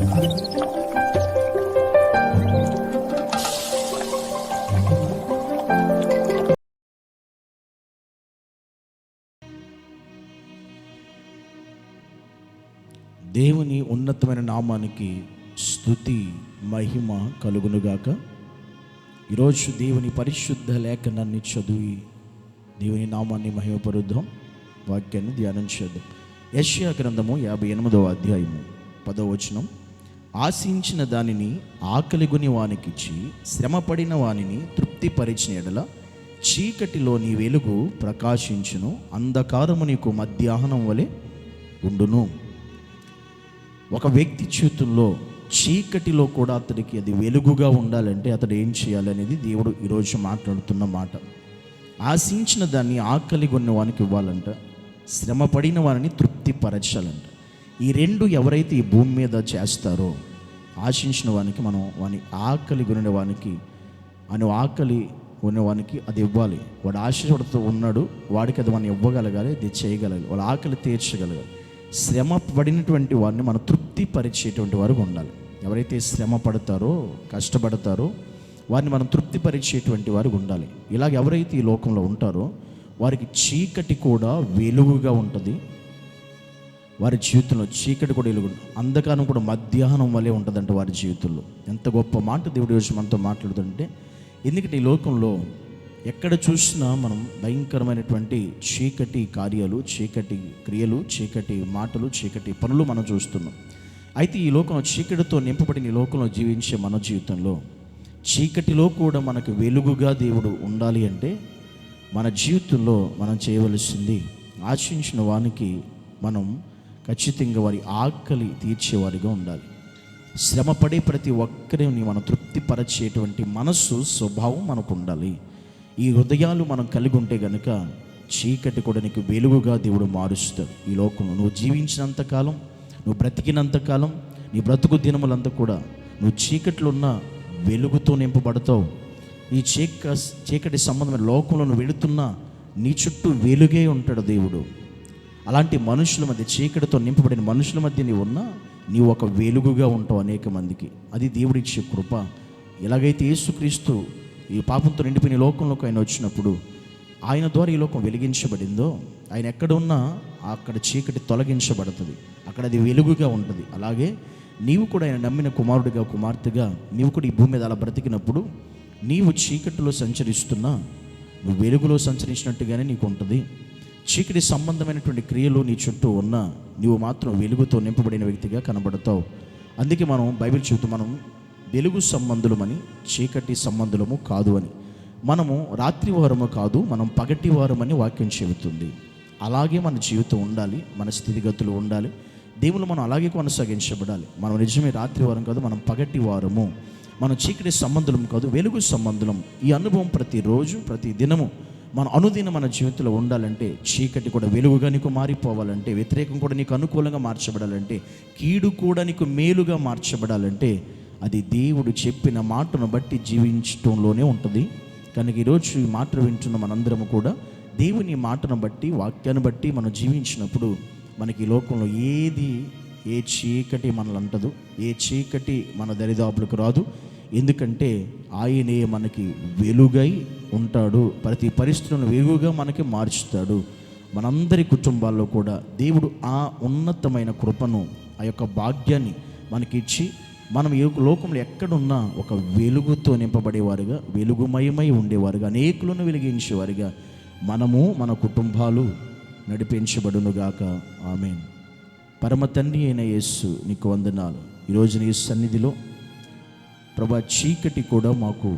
దేవుని ఉన్నతమైన నామానికి స్తుతి మహిమ కలుగునుగాక. ఈరోజు దేవుని పరిశుద్ధ లేఖనాన్ని చదివి దేవుని నామాన్ని మహిమపరుద్దాం. వాక్యాన్ని ధ్యానం చేద్దాం. యెషయా గ్రంథము 58వ అధ్యాయము 10వ వచనం. ఆశించిన దానిని ఆకలిగొని వానికిచ్చి శ్రమపడిన వానిని తృప్తిపరిచిన ఎడల చీకటిలో నీ వెలుగు ప్రకాశించును, అంధకారము నీకు మధ్యాహ్నం వలె ఉండును. ఒక వ్యక్తి జీవితంలో చీకటిలో కూడా అతడికి అది వెలుగుగా ఉండాలంటే అతడు ఏం చేయాలనేది దేవుడు ఈరోజు మాట్లాడుతున్న మాట. ఆశించిన దాన్ని ఆకలిగొన్న వానికి ఇవ్వాలంట, శ్రమ పడిన వారిని తృప్తిపరచాలంట. ఈ రెండు ఎవరైతే ఈ భూమి మీద చేస్తారో, ఆశించిన వానికి మనం వాని ఆకలిగొనే వానికి ఆకలి కొనేవానికి అది ఇవ్వాలి. వాడు ఆశపడుతూ ఉన్నాడు, వాడికి అది మనం ఇవ్వగలగాలి, అది చేయగలగాలి, వాళ్ళ ఆకలి తీర్చగలగాలి. శ్రమ పడినటువంటి వారిని మనం తృప్తిపరిచేటువంటి వారు ఉండాలి. ఎవరైతే శ్రమ పడతారో, కష్టపడతారో వారిని మనం తృప్తిపరిచేటువంటి వారు ఉండాలి. ఇలాగ ఎవరైతే ఈ లోకంలో ఉంటారో వారికి చీకటి కూడా వెలుగుగా ఉంటుంది. వారి జీవితంలో చీకటి కూడా వెలుగు, అంధకారం కూడా మధ్యాహ్నం వలె ఉంటుందంట వారి జీవితంలో. ఎంత గొప్ప మాట దేవుడి రోజు మనతో మాట్లాడుతుంటే, ఎందుకంటే ఈ లోకంలో ఎక్కడ చూసినా మనం భయంకరమైనటువంటి చీకటి కార్యాలు, చీకటి క్రియలు, చీకటి మాటలు, చీకటి పనులు మనం చూస్తున్నాం. అయితే ఈ లోకంలో చీకటితో నింపబడిన ఈ లోకంలో జీవించే మన జీవితంలో చీకటిలో కూడా మనకు వెలుగుగా దేవుడు ఉండాలి అంటే మన జీవితంలో మనం చేయవలసింది, ఆశించిన వానికి మనం ఖచ్చితంగా వారి ఆకలి తీర్చేవారిగా ఉండాలి. శ్రమపడే ప్రతి ఒక్కరిని మనం తృప్తిపరచేటువంటి మనస్సు, స్వభావం మనకు ఉండాలి. ఈ హృదయాలు మనం కలిగి ఉంటే గనుక చీకటి కూడా నీకు వెలుగుగా దేవుడు మారుస్తాడు. ఈ లోకంలో నువ్వు జీవించినంతకాలం, నువ్వు బ్రతికినంతకాలం, నీ బ్రతుకు దినములంతా కూడా నువ్వు చీకట్లో ఉన్న వెలుగుతో నింపబడతావు. ఈ చీకటి సంబంధమైన లోకంలో నువ్వు వెళుతున్నా నీ చుట్టూ వెలుగే ఉంటాడు దేవుడు. అలాంటి మనుషుల మధ్య, చీకటితో నింపబడిన మనుషుల మధ్య నీవు ఉన్నా నీవు ఒక వెలుగుగా ఉంటావు అనేక మందికి. అది దేవుడిచ్చే కృప. ఎలాగైతే యేసుక్రీస్తు ఈ పాపంతో నిండిపోయిన లోకంలోకి ఆయన వచ్చినప్పుడు ఆయన ద్వారా ఈ లోకం వెలిగించబడిందో, ఆయన ఎక్కడ ఉన్నా అక్కడ చీకటి తొలగించబడుతుంది, అక్కడ అది వెలుగుగా ఉంటుంది. అలాగే నీవు కూడా ఆయన నమ్మిన కుమారుడిగా, కుమార్తెగా నీవు కూడా ఈ భూమి మీద అలా బ్రతికినప్పుడు నీవు చీకటిలో సంచరిస్తున్నా నువ్వు వెలుగులో సంచరించినట్టుగానే నీకు ఉంటుంది. చీకటి సంబంధమైనటువంటి క్రియలు నీ చుట్టూ ఉన్నా నీవు మాత్రం వెలుగుతో నింపబడిన వ్యక్తిగా కనబడతావు. అందుకే మనం బైబిల్ చెబుతూ మనం వెలుగు సంబంధులమని, చీకటి సంబంధులము కాదు అని. మనము రాత్రి వారము కాదు, మనం పగటి వారమని వాక్యం చెబుతుంది. అలాగే మన జీవితం ఉండాలి, మన స్థితిగతులు ఉండాలి. దేవుళ్ళు మనం అలాగే కొనసాగించబడాలి. మనం నిజమే రాత్రి వారం కాదు, మనం పగటి వారము, మనం చీకటి సంబంధులం కాదు, వెలుగు సంబంధులం. ఈ అనుభవం ప్రతిరోజు, ప్రతి దినము మన అనుదినం మన జీవితంలో ఉండాలంటే, చీకటి కూడా వెలుగుగా నీకు మారిపోవాలంటే, వ్యతిరేకం కూడా నీకు అనుకూలంగా మార్చబడాలంటే, కీడు కూడా నీకు మేలుగా మార్చబడాలంటే అది దేవుడు చెప్పిన మాటను బట్టి జీవించడంలోనే ఉంటుంది. కనుక ఈరోజు ఈ మాటలు వింటున్న మనందరము కూడా దేవుని మాటను బట్టి, వాక్యాన్ని బట్టి మనం జీవించినప్పుడు మనకి ఈ లోకంలో ఏ చీకటి మనల్ని అంటదు, ఏ చీకటి మన దరిదాపులకు రాదు. ఎందుకంటే ఆయనే మనకి వెలుగై ఉంటాడు. ప్రతి పరిస్థితులను వెలుగుగా మనకి మార్చుతాడు. మనందరి కుటుంబాల్లో కూడా దేవుడు ఆ ఉన్నతమైన కృపను, ఆ యొక్క భాగ్యాన్ని మనకిచ్చి మనం ఈ లోకంలో ఎక్కడున్నా ఒక వెలుగుతో నింపబడేవారుగా, వెలుగుమయమై ఉండేవారుగా, అనేకులను వెలిగించేవారుగా మనము, మన కుటుంబాలు నడిపించబడునుగాక. ఆమేన్. పరమ తండ్రి అయిన యేసు నీకు వందనాలు. ఈరోజు నీ సన్నిధిలో ప్రభా, చీకటి కూడా మాకు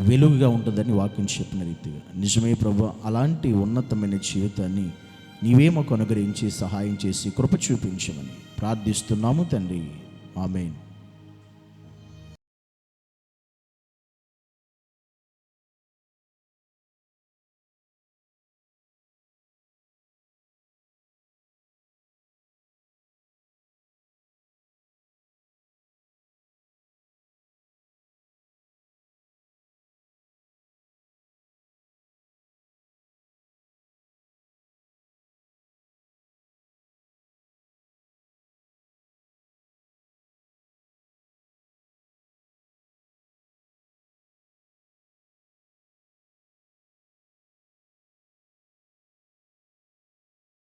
వెలుగుగా ఉంటుందని వాక్యం చెప్పిన రీతిగా నిజమే ప్రభా, అలాంటి ఉన్నతమైన జీవితాన్ని నీవే మాకు అనుగ్రహించి సహాయం చేసి కృప చూపించమని ప్రార్థిస్తున్నాము తండ్రి. ఆమేన్.